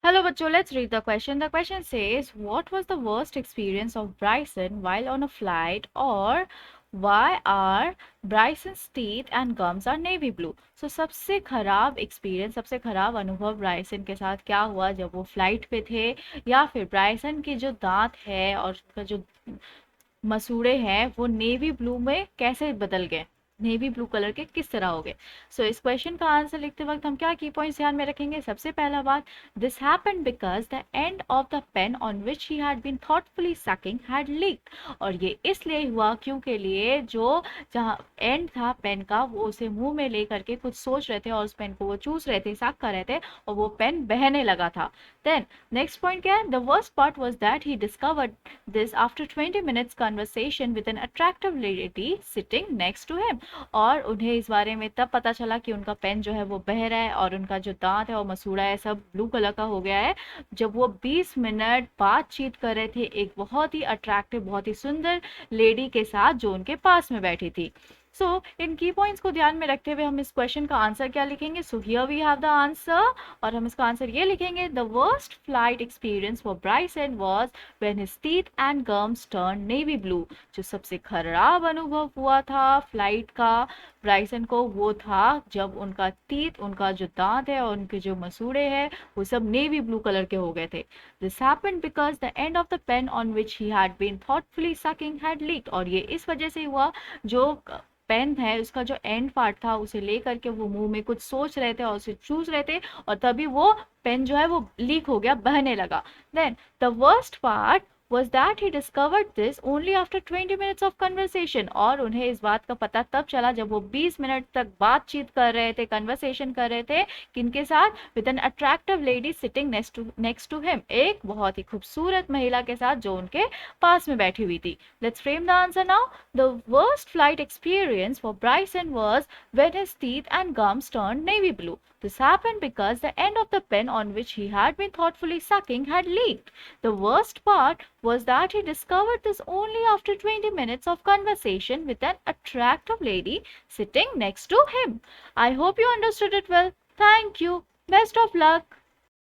Hello, bachcho. Let's read the question. The question says, what was the worst experience of Bryson while on a flight, or why are Bryson's teeth and gums are navy blue? So सबसे खराब experience, सबसे खराब अनुभव ब्राइसन के साथ क्या हुआ जब वो फ्लाइट पे थे, या फिर ब्राइसन के जो दांत है और उसका जो मसूड़े हैं वो नेवी ब्लू में कैसे बदल गए, नेवी ब्लू कलर के किस तरह हो गए। सो इस क्वेश्चन का आंसर लिखते वक्त हम क्या की पॉइंट्स ध्यान में रखेंगे। सबसे पहला बात, this happened because the end of the pen on which he had been thoughtfully sucking had leaked. और ये इसलिए हुआ क्योंकि लिए जो जहाँ एंड था पेन का वो उसे मुंह में लेकर के कुछ सोच रहे थे और उस पेन को वो चूस रहे थे, साक कर रहे थे, और वो पेन बहने लगा था। देन नेक्स्ट पॉइंट क्या है, the worst part was that he discovered this after 20 minutes conversation with an attractive lady sitting next to him। और उन्हें इस बारे में तब पता चला कि उनका पेन जो है वो बह रहा है और उनका जो दांत है और मसूड़ा है सब ब्लू कलर का हो गया है, जब वो 20 मिनट बातचीत कर रहे थे एक बहुत ही अट्रैक्टिव, बहुत ही सुंदर लेडी के साथ जो उनके पास में बैठी थी। सो इन की पॉइंट्स को ध्यान में रखते हुए हम इस क्वेश्चन का आंसर क्या लिखेंगे। So here we have the answer, और हम इसका आंसर ये लिखेंगे, the worst flight experience for Bryson was when his teeth and gums turned navy blue। जो सबसे खराब अनुभव हुआ था फ्लाइट का ब्राइसन को वो था जब उनका टीथ, उनका जो दांत है और उनके जो मसूड़े हैं वो सब नेवी ब्लू कलर के हो गए थे। This happened because the end of the pen on which he had been thoughtfully sucking had leaked. और ये इस वजह से हुआ, जो पेन है उसका जो एंड पार्ट था उसे लेकर के वो मुंह में कुछ सोच रहे थे और उसे चूस रहे थे, और तभी वो पेन जो है वो लीक हो गया, बहने लगा। Then the worst part was that he discovered this only after 20 minutes of conversation। और उन्हें इस बात का पता तब चला जब वो 20 मिनट तक बातचीत कर रहे थे, कन्वर्सेशन कर रहे थे, किनके साथ, with an attractive lady sitting next to him, एक बहुत ही खूबसूरत महिला के साथ जो उनके पास में बैठी हुई थी। Let's frame the answer now. The worst flight experience for Bryson was when his teeth and gums turned navy blue। This happened because the end of the pen on which he had been thoughtfully sucking had leaked। The worst part was that he discovered this only after 20 minutes of conversation with an attractive lady sitting next to him। I hope you understood it well. Thank you. Best of luck.